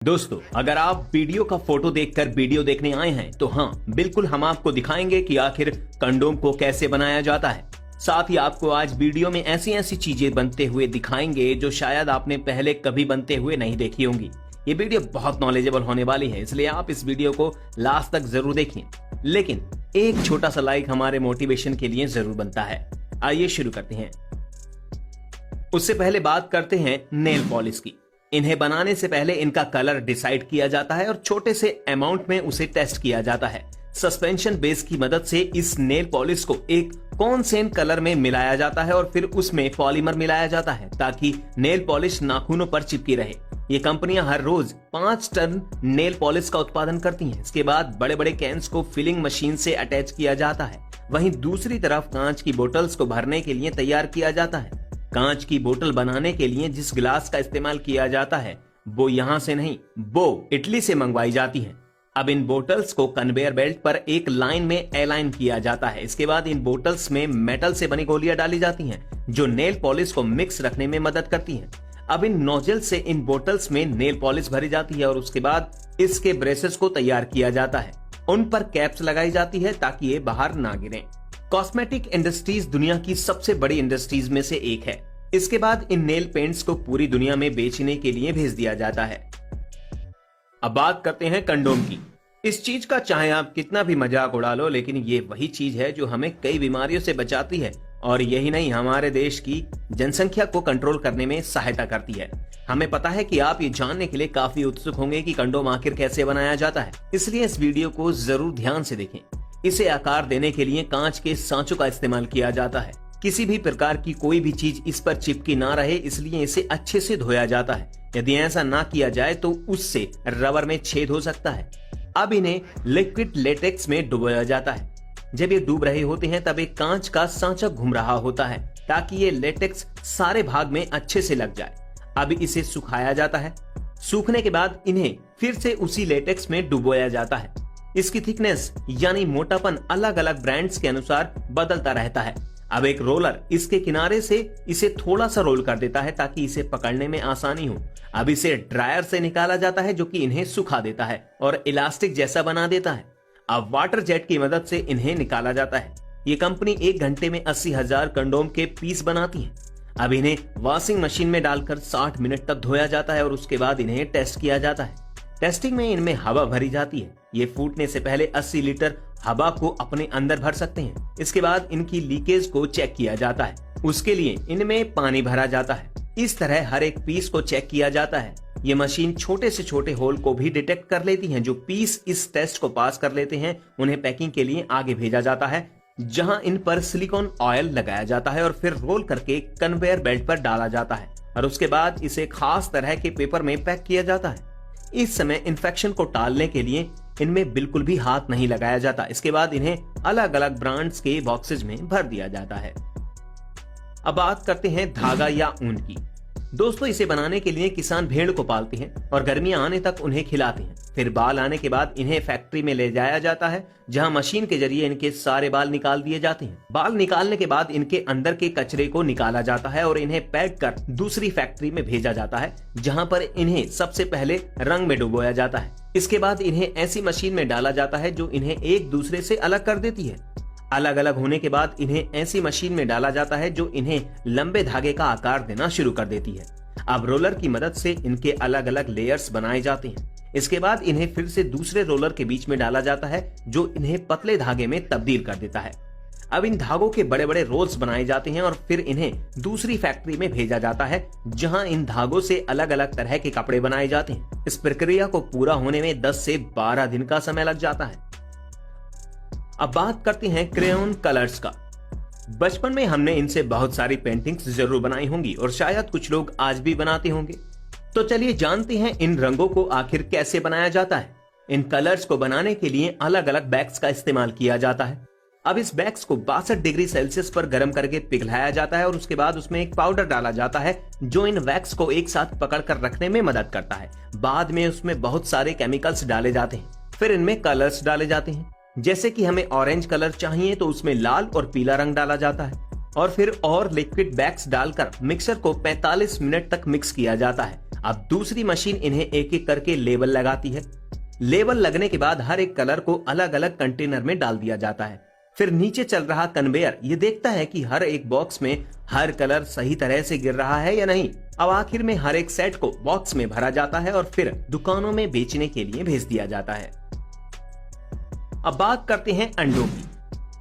दोस्तों, अगर आप वीडियो का फोटो देखकर वीडियो देखने आए हैं तो हाँ, बिल्कुल हम आपको दिखाएंगे कि आखिर कंडोम को कैसे बनाया जाता है। साथ ही आपको आज वीडियो में ऐसी ऐसी चीजें बनते हुए दिखाएंगे जो शायद आपने पहले कभी बनते हुए नहीं देखी होंगी। ये वीडियो बहुत नॉलेजेबल होने वाली है, इसलिए आप इस वीडियो को लास्ट तक जरूर देखिए। लेकिन एक छोटा सा लाइक हमारे मोटिवेशन के लिए जरूर बनता है। आइए शुरू करते हैं। उससे पहले बात करते हैं नेल पॉलिश की। इन्हें बनाने से पहले इनका कलर डिसाइड किया जाता है और छोटे से अमाउंट में उसे टेस्ट किया जाता है। सस्पेंशन बेस की मदद से इस नेल पॉलिश को एक कॉन्सेंट कलर में मिलाया जाता है और फिर उसमें पॉलीमर मिलाया जाता है ताकि नेल पॉलिश नाखूनों पर चिपकी रहे। ये कंपनियां हर रोज 5 टन नेल पॉलिश का उत्पादन करती हैं। इसके बाद बड़े बड़े कैंस को फिलिंग मशीन से अटैच किया जाता है। वहीं दूसरी तरफ कांच की बोतल्स को भरने के लिए तैयार किया जाता है। कांच की बोतल बनाने के लिए जिस गिलास का इस्तेमाल किया जाता है वो यहाँ से नहीं, वो इटली से मंगवाई जाती है। अब इन बोतल्स को कन्वेयर बेल्ट पर एक लाइन में अलाइन किया जाता है। इसके बाद इन बोतल्स में मेटल से बनी गोलियां डाली जाती हैं जो नेल पॉलिश को मिक्स रखने में मदद करती हैं। अब इन नोजल से इन बोतल्स में नेल पॉलिश भरी जाती है और उसके बाद इसके ब्रेसेस को तैयार किया जाता है। उन पर कैप्स लगाई जाती है ताकि ये बाहर ना गिरें। कॉस्मेटिक इंडस्ट्रीज दुनिया की सबसे बड़ी इंडस्ट्रीज में से एक है। इसके बाद इन नेल पेंट्स को पूरी दुनिया में बेचने के लिए भेज दिया जाता है। अब बात करते हैं कंडोम की। इस चीज का चाहे आप कितना भी मजाक उड़ा लो, लेकिन ये वही चीज है जो हमें कई बीमारियों से बचाती है और यही नहीं, हमारे देश की जनसंख्या को कंट्रोल करने में सहायता करती है। हमें पता है कि आप ये जानने के लिए काफी उत्सुक होंगे कि कंडोम आखिर कैसे बनाया जाता है, इसलिए इस वीडियो को जरूर ध्यान से देखें। इसे आकार देने के लिए कांच के सांचों का इस्तेमाल किया जाता है। किसी भी प्रकार की कोई भी चीज इस पर चिपकी ना रहे, इसलिए इसे अच्छे से धोया जाता है। यदि ऐसा ना किया जाए तो उससे रबर में छेद हो सकता है। अब इन्हें लिक्विड लेटेक्स में डुबोया जाता है। जब ये डूब रहे होते हैं तब एक कांच का सांचा घूम रहा होता है ताकि ये लेटेक्स सारे भाग में अच्छे से लग जाए। अब इसे सुखाया जाता है। सूखने के बाद इन्हें फिर से उसी लेटेक्स में डुबोया जाता है। इसकी थिकनेस यानी मोटापन अलग अलग ब्रांड्स के अनुसार बदलता रहता है। अब एक रोलर इसके किनारे से इसे थोड़ा सा रोल कर देता है ताकि इसे पकड़ने में आसानी हो। अब इसे ड्रायर से निकाला जाता है जो कि इन्हें सुखा देता है और इलास्टिक जैसा बना देता है। अब वाटर जेट की मदद से इन्हें निकाला जाता है। ये कंपनी 1 घंटे में 80,000 कंडोम के पीस बनाती है। अब इन्हें वॉशिंग मशीन में डालकर 60 मिनट तक धोया जाता है और उसके बाद इन्हें टेस्ट किया जाता है। टेस्टिंग में इनमें हवा भरी जाती है। ये फूटने से पहले 80 लीटर हवा को अपने अंदर भर सकते हैं। इसके बाद इनकी लीकेज को चेक किया जाता है। उसके लिए इनमें पानी भरा जाता है। इस तरह हर एक पीस को चेक किया जाता है। ये मशीन छोटे से छोटे होल को भी डिटेक्ट कर लेती है। जो पीस इस टेस्ट को पास कर लेते हैं उन्हें पैकिंग के लिए आगे भेजा जाता है, जहां इन पर सिलिकॉन ऑयल लगाया जाता है और फिर रोल करके कन्वेयर बेल्ट पर डाला जाता है और उसके बाद इसे खास तरह के पेपर में पैक किया जाता है। इस समय इन्फेक्शन को टालने के लिए इनमें बिल्कुल भी हाथ नहीं लगाया जाता। इसके बाद इन्हें अलग अलग ब्रांड्स के बॉक्सेज में भर दिया जाता है। अब बात करते हैं धागा या ऊन की। दोस्तों, इसे बनाने के लिए किसान भेड़ को पालते हैं और गर्मियां आने तक उन्हें खिलाते हैं। फिर बाल आने के बाद इन्हें फैक्ट्री में ले जाया जाता है जहां मशीन के जरिए इनके सारे बाल निकाल दिए जाते हैं। बाल निकालने के बाद इनके अंदर के कचरे को निकाला जाता है और इन्हें पैक कर दूसरी फैक्ट्री में भेजा जाता है जहां पर इन्हें सबसे पहले रंग में डुबोया जाता है। इसके बाद इन्हें ऐसी मशीन में डाला जाता है जो इन्हें एक दूसरे से अलग कर देती है। अलग अलग होने के बाद इन्हें ऐसी मशीन में डाला जाता है जो इन्हें लंबे धागे का आकार देना शुरू कर देती है। अब रोलर की मदद से इनके अलग अलग लेयर्स बनाए जाते हैं। इसके बाद इन्हें फिर से दूसरे रोलर के बीच में डाला जाता है जो इन्हें पतले धागे में तब्दील कर देता है। अब इन धागों के बड़े बड़े रोल्स बनाए जाते हैं और फिर इन्हें दूसरी फैक्ट्री में भेजा जाता है जहां इन धागों से अलग अलग तरह के कपड़े बनाए जाते हैं। इस प्रक्रिया को पूरा होने में 10 से 12 दिन का समय लग जाता है। अब बात करते हैं क्रेयॉन कलर्स का। बचपन में हमने इनसे बहुत सारी पेंटिंग्स जरूर बनाई होंगी और शायद कुछ लोग आज भी बनाते होंगे। तो चलिए जानते हैं इन रंगों को आखिर कैसे बनाया जाता है। इन कलर्स को बनाने के लिए अलग अलग बैग्स का इस्तेमाल किया जाता है। अब इस बैग्स को 62 डिग्री सेल्सियस पर गर्म करके पिघलाया जाता है और उसके बाद उसमें एक पाउडर डाला जाता है जो इन वैक्स को एक साथ पकड़कर रखने में मदद करता है। बाद में उसमें बहुत सारे केमिकल्स डाले जाते हैं। फिर इनमें कलर्स डाले जाते हैं। जैसे कि हमें ऑरेंज कलर चाहिए तो उसमें लाल और पीला रंग डाला जाता है। और फिर और लिक्विड बैग्स डालकर मिक्सर को 45 मिनट तक मिक्स किया जाता है। अब दूसरी मशीन इन्हें एक एक करके लेबल लगाती है। लेबल लगने के बाद हर एक कलर को अलग अलग कंटेनर में डाल दिया जाता है। फिर नीचे चल रहा कन्वेयर ये देखता है कि हर एक बॉक्स में हर कलर सही तरह से गिर रहा है या नहीं। अब आखिर में हर एक सेट को बॉक्स में भरा जाता है और फिर दुकानों में बेचने के लिए भेज दिया जाता है। अब बात करते हैं अंडों की।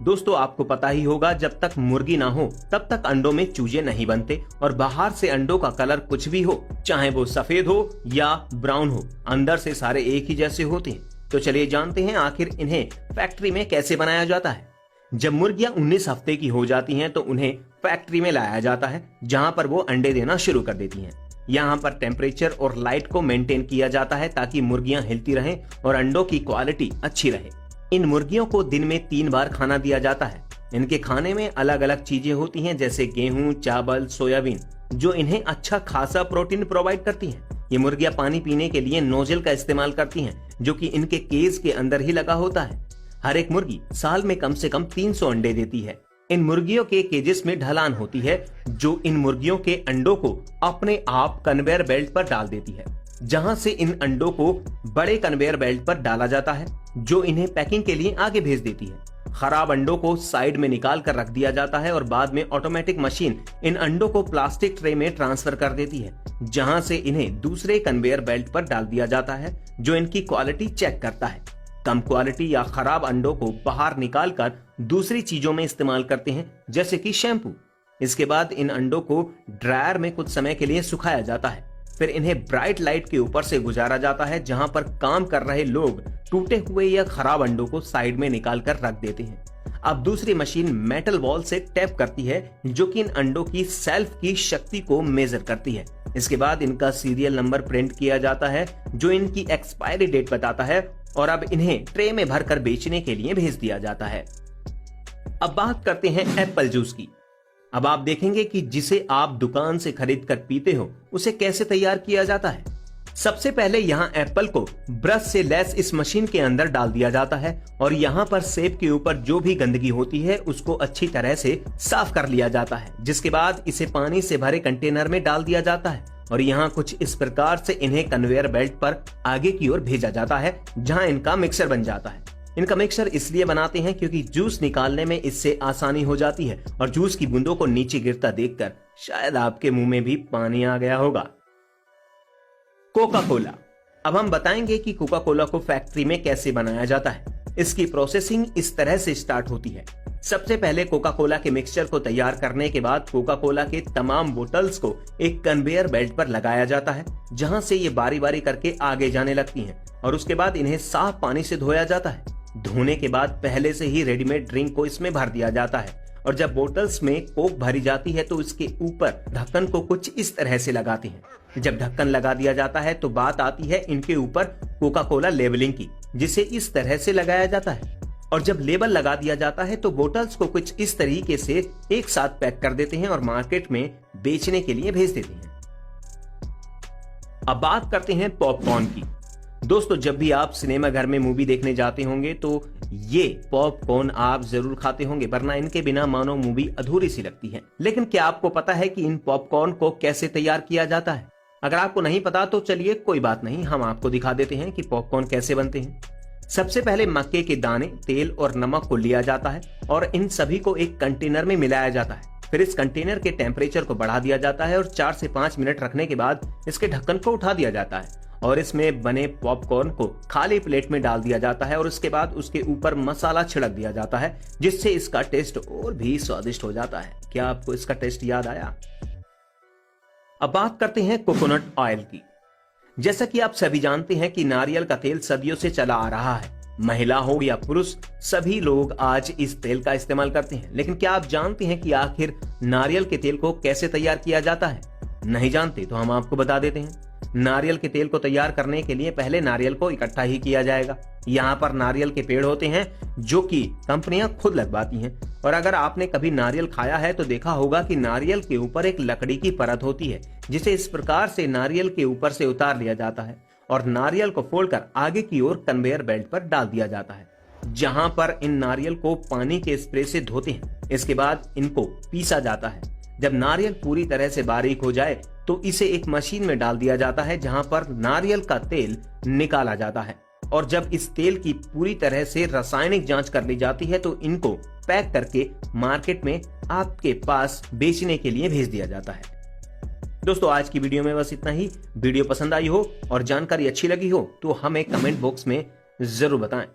दोस्तों आपको पता ही होगा, जब तक मुर्गी ना हो तब तक अंडों में चूजे नहीं बनते और बाहर से अंडों का कलर कुछ भी हो, चाहे वो सफेद हो या ब्राउन हो, अंदर से सारे एक ही जैसे होते हैं। तो चलिए जानते हैं आखिर इन्हें फैक्ट्री में कैसे बनाया जाता है। जब मुर्गियां 19 हफ्ते की हो जाती हैं तो उन्हें फैक्ट्री में लाया जाता है, जहां पर वो अंडे देना शुरू कर देती हैं। यहाँ पर टेम्परेचर और लाइट को मेंटेन किया जाता है ताकि मुर्गियां हिलती रहें और अंडों की क्वालिटी अच्छी रहे। इन मुर्गियों को दिन में 3 बार खाना दिया जाता है। इनके खाने में अलग अलग चीजें होती हैं, जैसे गेहूं, चावल, सोयाबीन, जो इन्हें अच्छा खासा प्रोटीन प्रोवाइड करती हैं। ये मुर्गियां पानी पीने के लिए नोजल का इस्तेमाल करती हैं, जो कि इनके केज के अंदर ही लगा होता है। हर एक मुर्गी साल में कम से कम 300 अंडे देती है। इन मुर्गियों के केजेस में ढलान होती है, जो इन मुर्गियों के अंडों को अपने आप कन्वेयर बेल्ट पर डाल देती है, जहां से इन अंडों को बड़े कन्वेयर बेल्ट पर डाला जाता है, जो इन्हें पैकिंग के लिए आगे भेज देती है। खराब अंडों को साइड में निकाल कर रख दिया जाता है और बाद में ऑटोमेटिक मशीन इन अंडों को प्लास्टिक ट्रे में ट्रांसफर कर देती है, जहां से इन्हें दूसरे कन्वेयर बेल्ट पर डाल दिया जाता है, जो इनकी क्वालिटी चेक करता है। कम क्वालिटी या खराब अंडों को बाहर निकालकर दूसरी चीजों में इस्तेमाल करते हैं, जैसे कि शैम्पू। इसके बाद इन अंडों को ड्रायर में कुछ समय के लिए सुखाया जाता है। फिर इन्हें ब्राइट लाइट के ऊपर से गुजारा जाता है, जहां पर काम कर रहे लोग टूटे हुए या खराब अंडों को साइड में निकाल कर रख देते हैं। अब दूसरी मशीन मेटल बॉल से टैप करती है, जो कि इन अंडों की सेल्फ की शक्ति को मेजर करती है। इसके बाद इनका सीरियल नंबर प्रिंट किया जाता है, जो इनकी एक्सपायरी डेट बताता है, और अब इन्हें ट्रे में भरकर बेचने के लिए भेज दिया जाता है। अब बात करते हैं एप्पल जूस की। अब आप देखेंगे कि जिसे आप दुकान से खरीद कर पीते हो, उसे कैसे तैयार किया जाता है। सबसे पहले यहाँ एप्पल को ब्रश से लैस इस मशीन के अंदर डाल दिया जाता है और यहाँ पर सेब के ऊपर जो भी गंदगी होती है उसको अच्छी तरह से साफ कर लिया जाता है, जिसके बाद इसे पानी से भरे कंटेनर में डाल दिया जाता है और यहाँ कुछ इस प्रकार से इन्हें कन्वेयर बेल्ट पर आगे की ओर भेजा जाता है, जहाँ इनका मिक्सर बन जाता है। इनका मिक्सर इसलिए बनाते हैं क्योंकि जूस निकालने में इससे आसानी हो जाती है और जूस की बूंदों को नीचे गिरता देखकर शायद आपके मुंह में भी पानी आ गया होगा। Coca Cola. अब हम बताएंगे कि कोका कोला को फैक्ट्री में कैसे बनाया जाता है। इसकी प्रोसेसिंग इस तरह से स्टार्ट होती है। सबसे पहले कोका कोला के मिक्सचर को तैयार करने के बाद कोका कोला के तमाम बोतल्स को एक कन्वेयर बेल्ट पर लगाया जाता है, जहां से ये बारी बारी करके आगे जाने लगती हैं और उसके बाद इन्हें साफ पानी से धोया जाता है। धोने के बाद पहले से ही रेडीमेड ड्रिंक को इसमें भर दिया जाता है और जब बोतल्स में कोक भरी जाती है तो इसके ऊपर ढक्कन को कुछ इस तरह से लगाते हैं। जब ढक्कन लगा दिया जाता है तो बात आती है इनके ऊपर कोका कोला लेबलिंग की, जिसे इस तरह से लगाया जाता है और जब लेबल लगा दिया जाता है तो बोतल्स को कुछ इस तरीके से एक साथ पैक कर देते हैं और मार्केट में बेचने के लिए भेज देते हैं। अब बात करते हैं पॉपकॉर्न की। दोस्तों, जब भी आप सिनेमा घर में मूवी देखने जाते होंगे तो ये पॉपकॉर्न आप जरूर खाते होंगे, वरना इनके बिना मानो मूवी अधूरी सी लगती है। लेकिन क्या आपको पता है कि इन पॉपकॉर्न को कैसे तैयार किया जाता है? अगर आपको नहीं पता तो चलिए कोई बात नहीं, हम आपको दिखा देते हैं कि पॉपकॉर्न कैसे बनते हैं। सबसे पहले मक्के के दाने, तेल और नमक को लिया जाता है और इन सभी को एक कंटेनर में मिलाया जाता है। फिर इस कंटेनर के टेम्परेचर को बढ़ा दिया जाता है और 4 से 5 मिनट रखने के बाद इसके ढक्कन को उठा दिया जाता है और इसमें बने पॉपकॉर्न को खाली प्लेट में डाल दिया जाता है और उसके बाद उसके ऊपर मसाला छिड़क दिया जाता है, जिससे इसका टेस्ट और भी स्वादिष्ट हो जाता है। क्या आपको इसका टेस्ट याद आया? अब बात करते हैं कोकोनट ऑयल की। जैसा कि आप सभी जानते हैं कि नारियल का तेल सदियों से चला आ रहा है। महिला हो या पुरुष, सभी लोग आज इस तेल का इस्तेमाल करते हैं। लेकिन क्या आप जानते हैं कि आखिर नारियल के तेल को कैसे तैयार किया जाता है? नहीं जानते तो हम आपको बता देते हैं। नारियल के तेल को तैयार करने के लिए पहले नारियल को इकट्ठा ही किया जाएगा। यहाँ पर नारियल के पेड़ होते हैं जो कि कंपनियां खुद लगवाती हैं और अगर आपने कभी नारियल खाया है तो देखा होगा कि नारियल के ऊपर एक लकड़ी की परत होती है, जिसे इस प्रकार से नारियल के ऊपर से उतार लिया जाता है और नारियल को फोड़कर आगे की ओर कन्वेयर बेल्ट पर डाल दिया जाता है, जहां पर इन नारियल को पानी के स्प्रे से धोते हैं। इसके बाद इनको पीसा जाता है। जब नारियल पूरी तरह से बारीक हो जाए तो इसे एक मशीन में डाल दिया जाता है, जहां पर नारियल का तेल निकाला जाता है। और जब इस तेल की पूरी तरह से रासायनिक जांच कर ली जाती है तो इनको पैक करके मार्केट में आपके पास बेचने के लिए भेज दिया जाता है। दोस्तों, आज की वीडियो में बस इतना ही। वीडियो पसंद आई हो और जानकारी अच्छी लगी हो तो हमें कमेंट बॉक्स में जरूर बताएं।